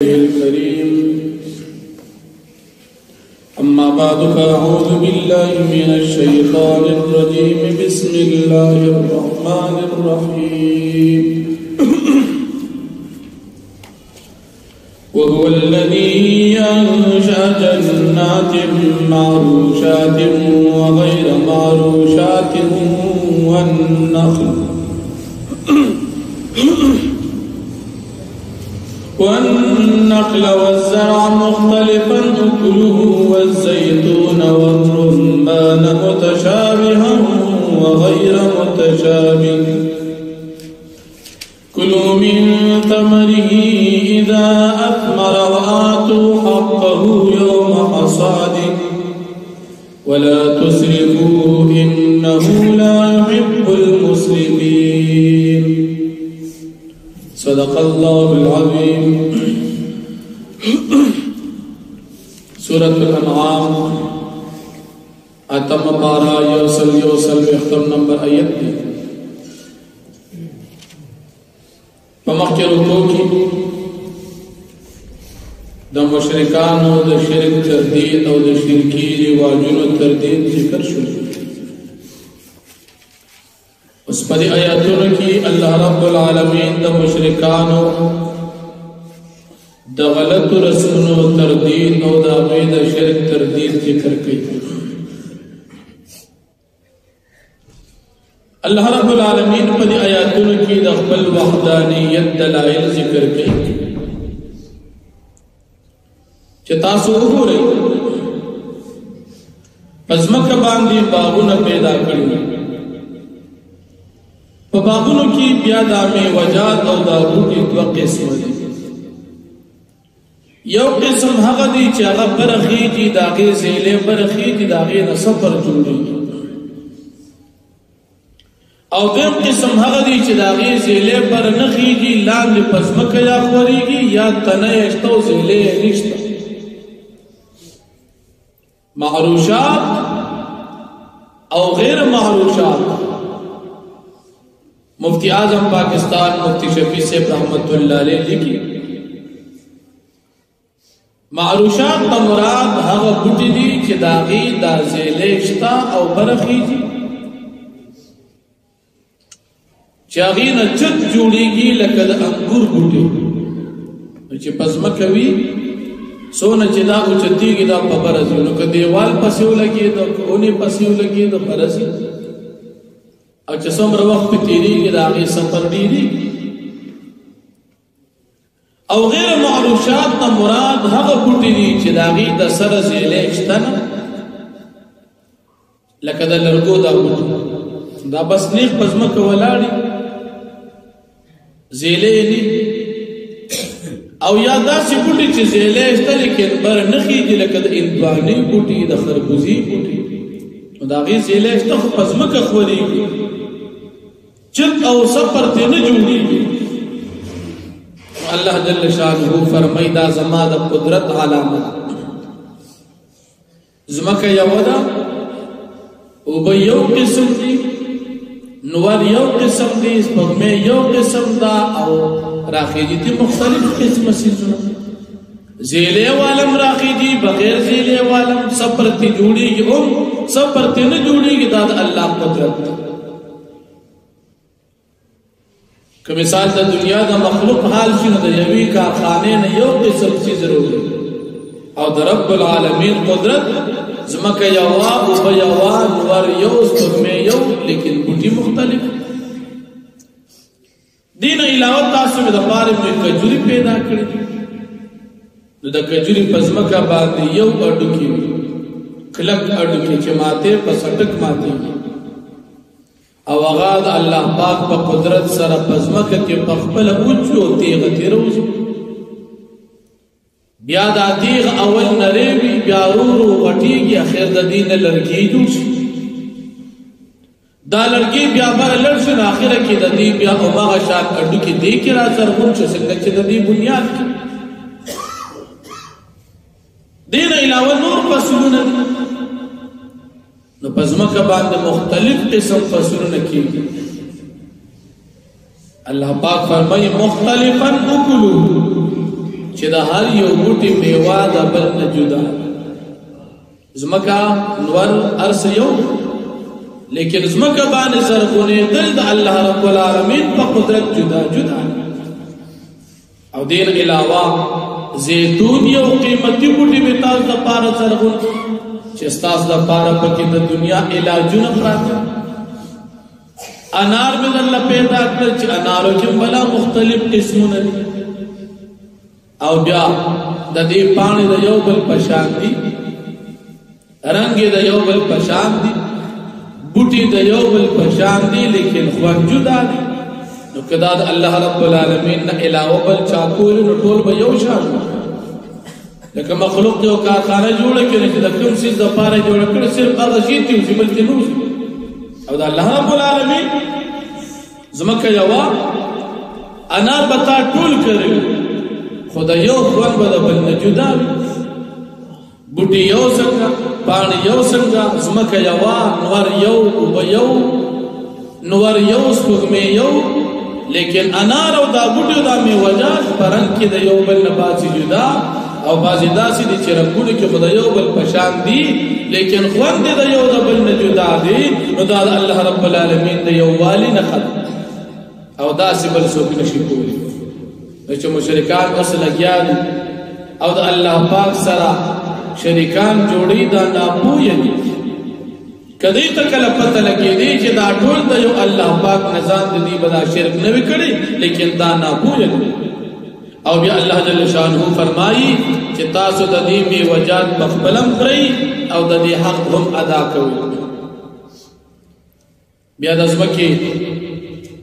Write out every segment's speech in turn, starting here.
وجهه الكريم. أما بعد فأعوذ بالله من الشيطان الرجيم. بسم الله الرحمن الرحيم. وهو الذي أنشأ جنات معروشات وغير معروشات والنخل والزرع مختلفا أكله والزيتون والرمان متشابها وغير متشابه. كلوا من ثمره إذا أثمر وآتوا حقه يوم حصاده ولا تسرفوا إنه لا يحب المسرفين. صدق الله العظيم. سورة الانعام اتم پارا یوسل اختم نمبر آیت دی. پمخی رکو کی دا مشرکانو دا شرک تردید او دا شرکی رواجونو تردید ذکر شد. اس پر آیاتوں کی اللہ رب العالمین دا مشرکانو دا غلط رسمنو تردید او دا غید شرک تردید ذکر کی. اللہ رب العالمین پر آیاتوں کی دا قبل وحدانیت دلائل ذکر کی. چتاسو ہو رہی پزمک باندی باغون پیدا کری. په باغونو کې بیا د میوجات او د بوټي دوه قسم دي. یو قسم هغه دي چې هغه برخېږي د هغې زیلې برخېږي د هغې نه سفر جوړېږي، او دویم قسم هغه دي چې د هغې زیلې بر نه خېږي، لاندې په ځمکه یا خورېږي یا تنه یې شته او زیلې یې نشته. معروشات او غیر معروشات. مفتی اعظم پاکستان مفتی شفیع صاحب رحمت اللہ علیہ لکھی معروشات تا مراد هغه بوټي دي چې د هغې دا زیلې شته او برخېږي، چې هغې نه چت جوړېږي لکه د انګور بوټي چې په ځمکه وي څونه چې دا اوچتېږي دا په بره ځي، نو که دیوال پسې ولګېده که اونې پسې ولګېده بره ځي، او چې څومره وخت پې تېرېږي د هغې سفر ډېرېږي. او غیر معروشات نه مراد هغه بوټي دي چې د هغې د سره زیلې شته نه، لکه د لرګو دا بوټي دا بس نیغ په ځمکه ولاړې زیلې نه، او یا داسې بوټي چې زیلې شته لیکن بر نه خېږي لکه د هندوانې بوټي د خربوزي بوټي، نو د هغې زیلې شته خو په ځمکه خورېږي، چت او سفر ته نه جوړېږي. الله جل شانه فرمایي دا زما د قدرت علامه ده. ځمکه یوه ده، اوبه یو قسم دي، نور یو قسم دي، سپوږمۍ یو قسم ده، او راخېږي دي مختلف قسمه څیزونه. زیلې والم راخېږي، بغیر زیلې والم سفر ته جوړېږي، هم سفر ته نه جوړېږي. دا د الله قدرت ده. که مثال د دنیا د مخلوق حال شي نو د یوې کارخانې نه یو قسم څیز راوځي، او د رب العالمین قدرت ځمکه یوه، اوبه یوه، نور یو، سپوږمۍ یو، لیکن بوټي مختلف. دې نه علاوه تاسو مې دپاره مې کجوري پیدا کړي، نو د کجوري په ځمکه باندې یو اډوکي وي، کلک اډوکي چې ماتې په سټک ماتېږي، او هغه د الله پاک په قدرت سره په ځمکه کې په خپله اوچو تیغه تېروځي. بیا دا تیغ اول نری وي، بیا ورو ورو غټېږي، اخر د دې نه لرګي جوړ شي. دا لرګي بیا بره لړ شي، نو اخره کې د دې بیا هماغه شان هډوکي دې کې راڅرغون شي څنګه چې د دې بنیاد کې. دې نه علاوه نور فصلونه دي، نو په ځمکه باندې مختلف قسم فصلونه کېږي. الله پاک فرمایي مختلفا اکلوا، چې د هر یو بوټي میوه د بل نه جدا ځمکه نور ارس یو لیکن ځمکه باندې زرغونېدل د الله رب العالمین په قدرت جدا جدا او دین علاوه زیتون یو قیمتي بوټي به تاسو د پاره زرغون چې تاسو د پاره پکې د دنیا علاجونه پراته انار من الله پیدا کړ چې انارو کې بلا مختلف قسمونه دي او بیا د دې پانی د یو بل پشان دي رنگ د یو بل پشان دي بوټي د یو بل پشان دي لیکن خوان جدا دي نو کدا د الله رب العالمین نه علاوه بل چا کول نو ټول به یو شان لکه مخلوق یو کارخانه جوړ کړي چې د کوم څه د پاره جوړ کړي صرف هغه شی ته چې بل نو او د الله رب العالمین زمکه یوا انار بتا ټول کړي خدای یو خوان به بل نه جدا بوټي یو څنګه پانی یو څنګه زمکه یوا نور یو او یو نور یو سپوږمۍ یو لیکن انار او دا بوټي دا میوجات پرنګ کې د یو بل نه باسي جدا او بازي داسي دي چې رنگونه کې خدای یو بل پشان دي لیکن خوند د یو د بل نه جدا دي نو دا الله رب العالمین د یو والی نه خد او داسې بل څوک نشي کولی چې مشرکان اصل اگیان او د الله پاک سره شریکان جوړي دا ناپوهه دي کدی ته کله پته لګی دی چې دا ټول د یو الله پاک نظام دی بدا شرک نه وکړي لیکن دا ناپوهه دي او بیا الله جل شانه فرمایي چې تاسو د دې میوجات مخبلم کړئ او د دې حق هم ادا کوئ بیا د ځمکې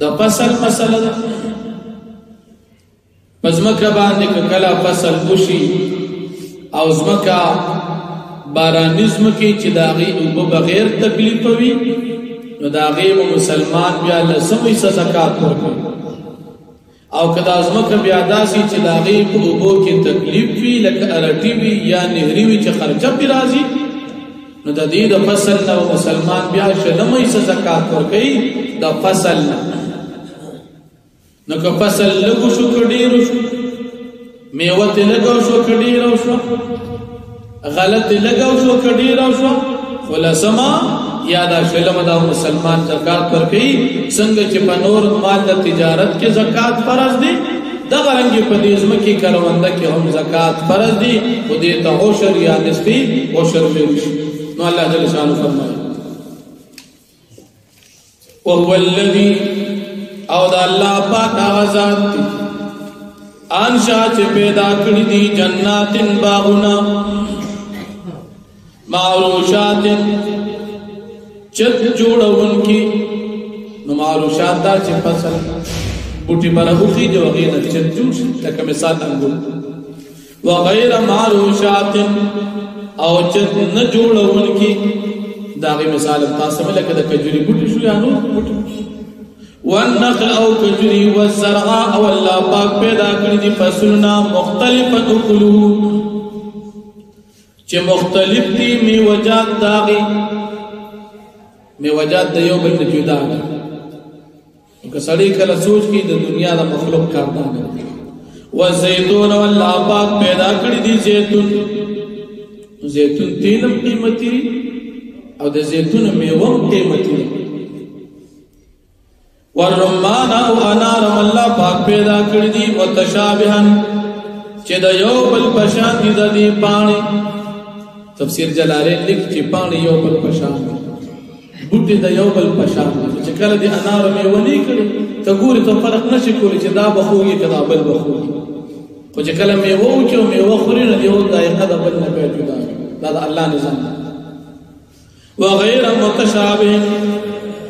د فصل مسله ده پزمکه باندې کله فصل وشي او ځمکه بارانیزم کې چې داغي او بغیر تکلیف وي نو داغي مسلمان بیا لسمې زکات ورکوي او کدا ځمکه بیا داسي چې داغي په اوبو کې تکلیف وي لکه ارټي وي یا نهري وي چې خرچه پی راځي نو د دې د فصل نو مسلمان بیا شلمې زکات ورکوي د فصل نو که فصل لګو شو کډیرو شو میوه ته لګو شو کډیرو شو غلط لګو شو کډیرو شو خلاصما یاد شلم دا مسلمان زکات ورکړي څنګه چې په نور مال د تجارت کې زکات فرض دي دا غرنګي په دې ځمکې کرونده کې هم زکات فرض دي خو دې ته عشر یا نسبی عشر ویل شي نو الله جل شانه فرمایي وهو الذي او دا الله پاک هغه ذات دی انشا چې پیدا کړی دي جناتن باغونه معروشات چت جوړون کی نو معروشات دا چې فصل بوټي برهوخي جو غیر چت جوړ لکه مثال انګور وغیر معروشات او چت نه جوړون کی دا غي مثال تاسو لکه د کجوري بوټي شو یا نو بوټي والنخل او کجری والزرع او الله پاک پیدا کړی دي فصلنا مختلفا اکلو چې مختلف دي میوجات داغي میوجات د یو بل جدا دي که سړی کله سوچ کی د دنیا د مخلوق کار نه والزيتون والله پاک پیدا کړی دي زيتون تیل قیمتي او د زيتون میوه قیمتي والرمان او انار الله پاک پیدا کړی دي متشابها چې د یو بل پشان دي د دې پانی تفسیر جلالین لیک چې پانی یو بل پشان دي بوټي د یو بل پشان دي چې کله دي انار مې ونی کړي ته ګوري ته فرق نشي کولی چې دا بخوږي کدا بل بخوږي خو چې کله مې وو چې مې وخوري نه یو دایقه د بل نه پیدا دا د الله نظام وغیر متشابه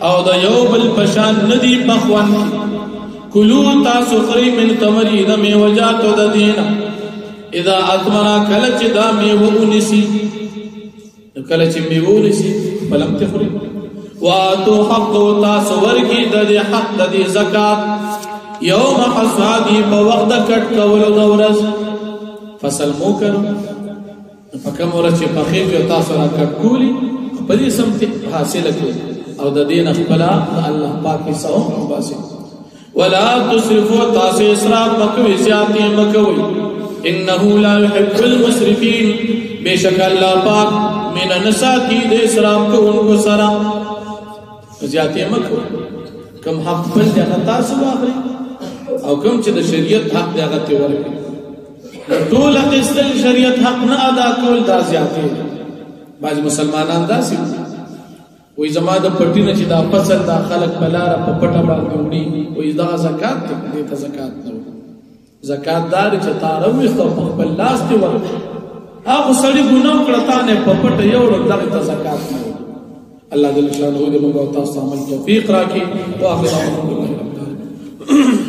او دا یو بل پشان ندی پخوان کلو تاسو خری من تمری دا میوجاتو دا دینا اذا اثمنا کلچ دا میوو نسی کلچ میوو نسی بلم تخری واتو حق تاسو ورکی دا دی حق دا دی زکاة یوم حصادی پا وقت کٹ کولو دورز فصل مو کرو فکم ورچ پخیر جو تاسو را کٹ کولی پدی سمت حاصل کلی او د دین خپل الله پاک سو باسي ولا تسرفوا تاسو اسراف مکوي زیاتې مکوي انه لا يحب المسرفين بشک اللہ پاک من نساتی دے اسراف کو ان کو سرا زیادتی مکو کم حق پل جانا تاسو آخری او کم چه دا شریعت حق دے آغا تیورکی طول اقستل شریعت حق نا ادا کول دا زیادتی بعض مسلمانان دا سی وی زمان دا پٹی نا چی دا پسل دا خلق بلارا پا پٹا باندی اوڑی وی دا زکاة تا دیتا زکاة نو زکاة داری چه تاروی خطا پخبل لاس تی ورکی آخو سڑی گناو کرتانے پا پٹا یوڑا دا زکاة نو اللہ جل شانہ دے منگا تاسو عمل توفیق راکی و آخر الحمدللہ رب العالمین